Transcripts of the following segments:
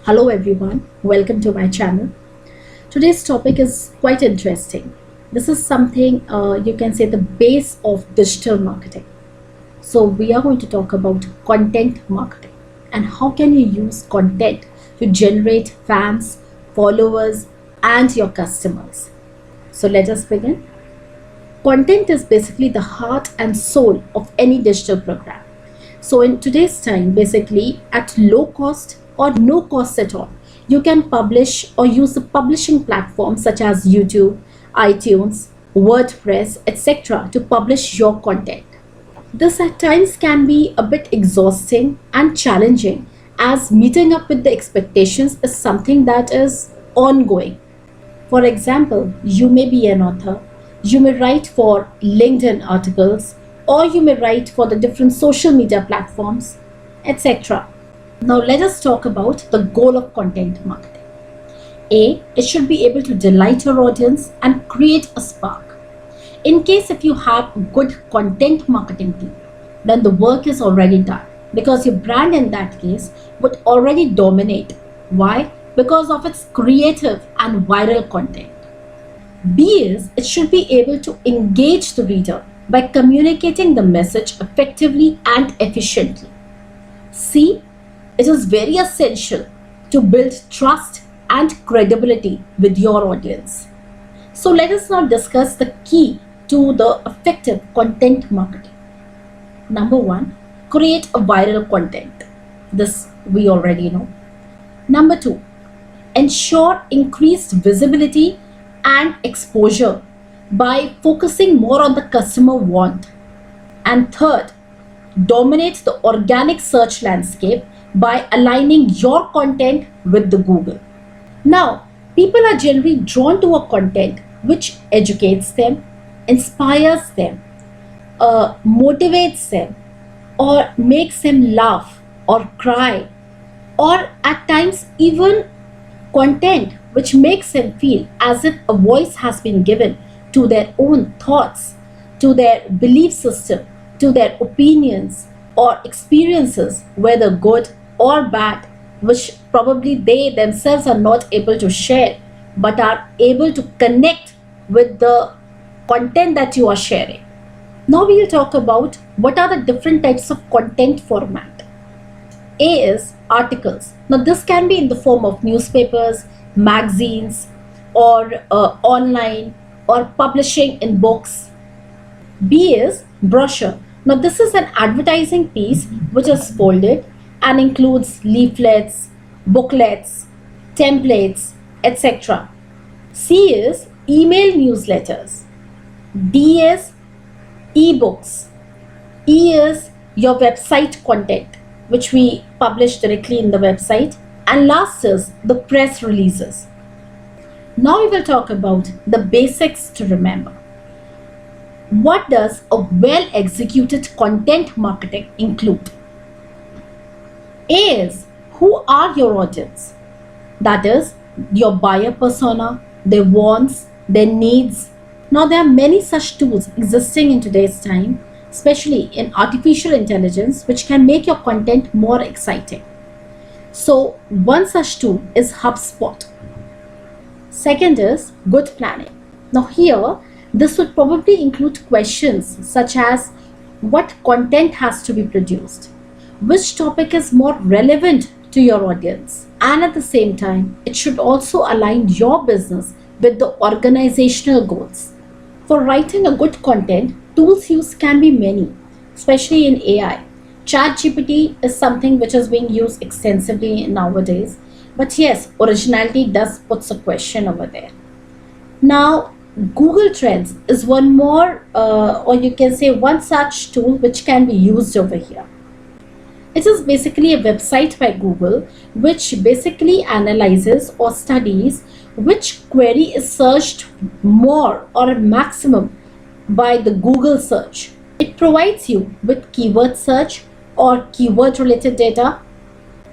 Hello everyone, welcome to my channel. Today's topic is quite interesting. This is something you can say the base of digital marketing. So we are going to talk about content marketing and how can you use content to generate fans, followers and your customers. So let us begin. Content is basically the heart and soul of any digital program. So in today's time, basically at low cost or no cost at all, you can publish or use the publishing platforms such as YouTube, iTunes, WordPress, etc. to publish your content. This at times can be a bit exhausting and challenging as meeting up with the expectations is something that is ongoing. For example, you may be an author, you may write for LinkedIn articles, or you may write for the different social media platforms, etc. Now let us talk about the goal of content marketing. A, it should be able to delight your audience and create a spark. In case if you have a good content marketing team, then the work is already done because your brand in that case would already dominate. Why? Because of its creative and viral content. B is it should be able to engage the reader by communicating the message effectively and efficiently. C, it is very essential to build trust and credibility with your audience. So let us now discuss the key to the effective content marketing. Number one, create a viral content. This we already know. Number two, ensure increased visibility and exposure by focusing more on the customer want. And third, dominate the organic search landscape by aligning your content with the Google. Now, people are generally drawn to a content which educates them, inspires them, motivates them, or makes them laugh or cry, or at times even content which makes them feel as if a voice has been given to their own thoughts, to their belief system, to their opinions or experiences, whether good or bad, which probably they themselves are not able to share but are able to connect with the content that you are sharing. Now we will talk about what are the different types of content format. A is articles. Now this can be in the form of newspapers, magazines, or online, or publishing in books. B is brochure. Now this is an advertising piece which is folded and includes leaflets, booklets, templates, etc. C is email newsletters. D is ebooks. E is your website content which we publish directly in the website. And last is the press releases. Now we will talk about the basics to remember. What does a well executed content marketing include? A is who are your audience? That is your buyer persona, their wants, their needs. Now there are many such tools existing in today's time, especially in artificial intelligence, which can make your content more exciting. So one such tool is HubSpot. Second is good planning. Now here, this would probably include questions such as what content has to be produced, which topic is more relevant to your audience, and at the same time, it should also align your business with the organizational goals. For writing a good content, tools used can be many, especially in AI. ChatGPT is something which is being used extensively nowadays. But yes, originality does puts a question over there. Now, Google Trends is one more, or you can say one such tool which can be used over here. It is basically a website by Google which basically analyzes or studies which query is searched more or a maximum by the Google search. It provides you with keyword search or keyword related data.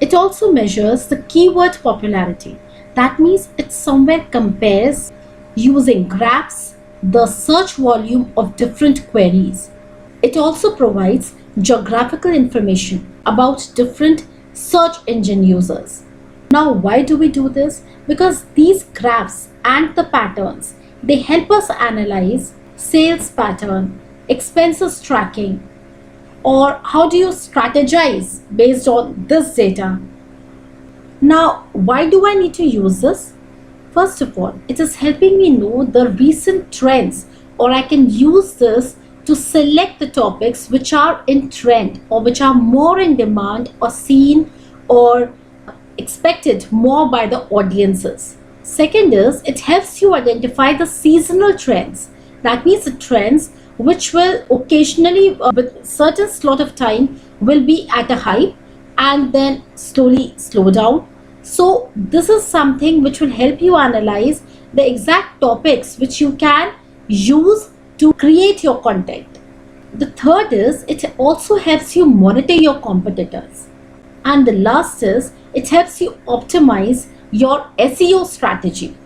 It also measures the keyword popularity. That means it somewhere compares using graphs the search volume of different queries. It also provides geographical information about different search engine users. Now, why do we do this? Because these graphs and the patterns, they help us analyze sales pattern, expenses tracking, or how do you strategize based on this data. Now, why do I need to use this? First of all, it is helping me know the recent trends, or I can use this to select the topics which are in trend or which are more in demand or seen or expected more by the audiences. Second is, it helps you identify the seasonal trends. That means the trends which will occasionally, with certain slot of time, will be at a hype and then slowly slow down. So this is something which will help you analyze the exact topics which you can use to create your content. The third is, it also helps you monitor your competitors. And the last is, it helps you optimize your SEO strategy.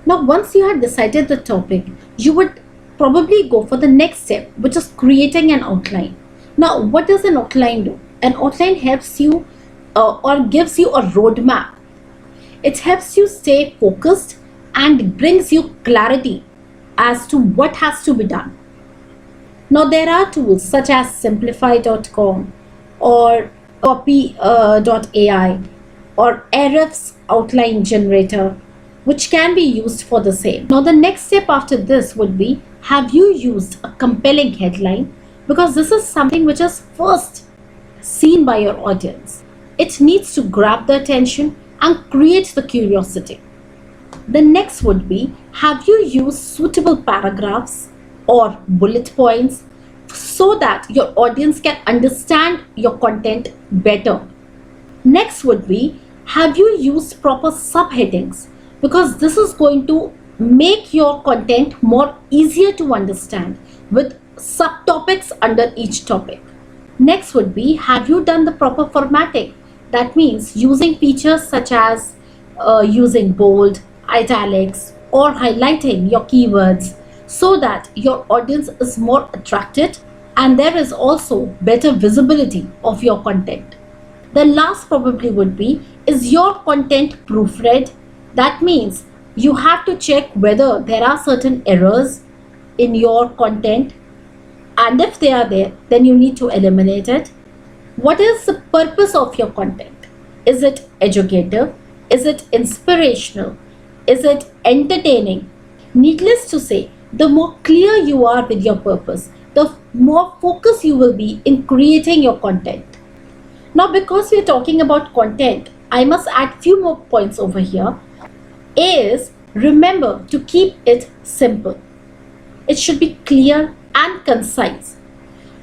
Now, once you have decided the topic, you would probably go for the next step, which is creating an outline. Now, what does an outline do? An outline helps you or gives you a roadmap. It helps you stay focused and brings you clarity as to what has to be done. Now, there are tools such as simplify.com or copy.ai or Ahrefs outline generator, which can be used for the same. Now, the next step after this would be, have you used a compelling headline? Because this is something which is first seen by your audience. It needs to grab the attention and create the curiosity. The next would be, have you used suitable paragraphs or bullet points so that your audience can understand your content better? Next would be, have you used proper subheadings? Because this is going to make your content more easier to understand with subtopics under each topic. Next would be, have you done the proper formatting? That means using features such as using bold, italics, or highlighting your keywords so that your audience is more attracted and there is also better visibility of your content. The last probably would be, is your content proofread? That means you have to check whether there are certain errors in your content, and if they are there, then you need to eliminate it. What is the purpose of your content? Is it educative? Is it inspirational? Is it entertaining? Needless to say, the more clear you are with your purpose, the more focused you will be in creating your content. Now, because we are talking about content, I must add few more points over here. A is, remember to keep it simple. It should be clear and concise.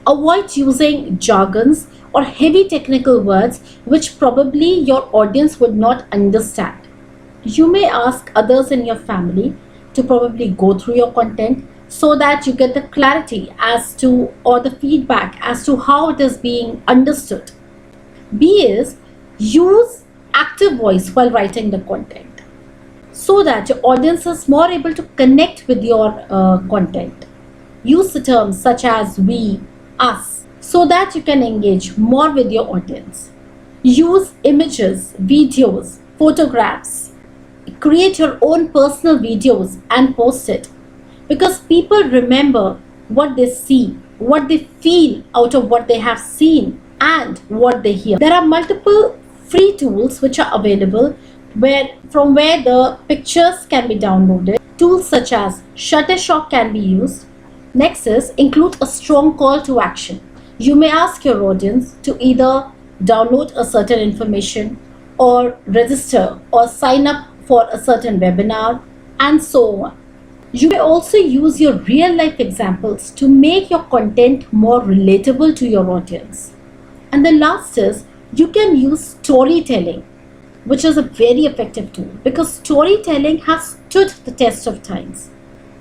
Avoid using jargons or heavy technical words which probably your audience would not understand. You may ask others in your family to probably go through your content so that you get the clarity as to, or the feedback as to how it is being understood. B is, use active voice while writing the content so that your audience is more able to connect with your content. Use the terms such as we, us, so that you can engage more with your audience. Use images, videos, photographs. Create your own personal videos and post it, because people remember what they see, what they feel out of what they have seen and what they hear. There are multiple free tools which are available from where the pictures can be downloaded. Tools such as Shutterstock can be used. Next is, include a strong call to action. You may ask your audience to either download a certain information or register or sign up for a certain webinar and so on. You may also use your real life examples to make your content more relatable to your audience. And the last is, you can use storytelling, which is a very effective tool because storytelling has stood the test of times.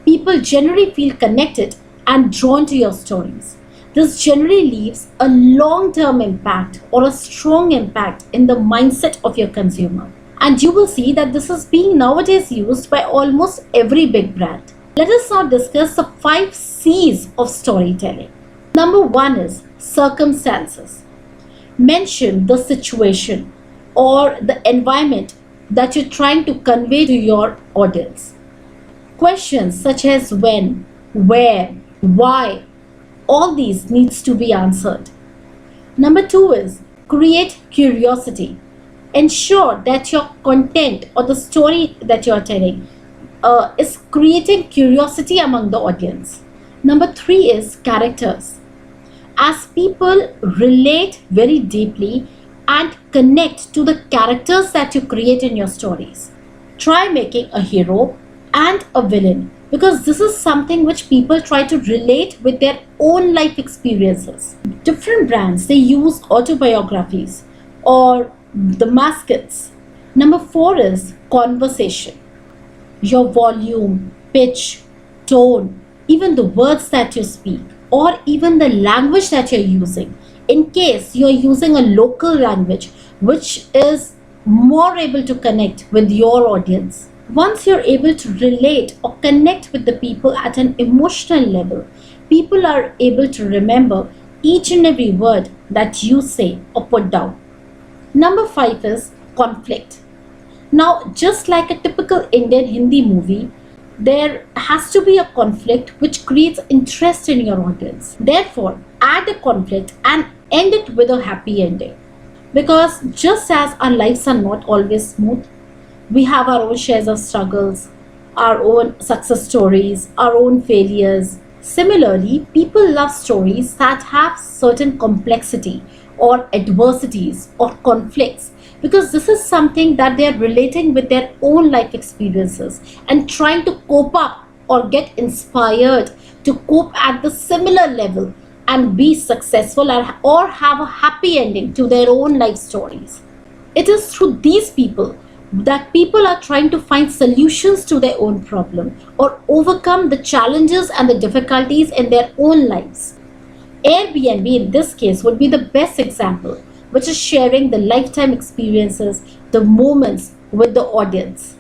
People generally feel connected and drawn to your stories. This generally leaves a long-term impact or a strong impact in the mindset of your consumer. And you will see that this is being nowadays used by almost every big brand. Let us now discuss the 5 C's of storytelling. Number 1 is circumstances. Mention the situation. or the environment that you're trying to convey to your audience. Questions such as when, where, why, all these needs to be answered. Number two is create curiosity. Ensure that your content or the story that you're telling is creating curiosity among the audience. Number three is characters. As people relate very deeply and connect to the characters that you create in your stories, try making a hero and a villain, because this is something which people try to relate with their own life experiences. Different brands, they use autobiographies or the mascots. Number four is conversation. Your volume, pitch, tone, even the words that you speak, or even the language that you're using. In case you're using a local language which is more able to connect with your audience. Once you're able to relate or connect with the people at an emotional level, people are able to remember each and every word that you say or put down. Number five is conflict. Now, just like a typical Indian Hindi movie, there has to be a conflict which creates interest in your audience. Therefore, add a conflict and end it with a happy ending. Because just as our lives are not always smooth, we have our own shares of struggles, our own success stories, our own failures. Similarly, people love stories that have certain complexity or adversities or conflicts, because this is something that they are relating with their own life experiences and trying to cope up or get inspired to cope at the similar level and be successful or have a happy ending to their own life stories. It is through these people that people are trying to find solutions to their own problem or overcome the challenges and the difficulties in their own lives. Airbnb in this case would be the best example, which is sharing the lifetime experiences, the moments with the audience.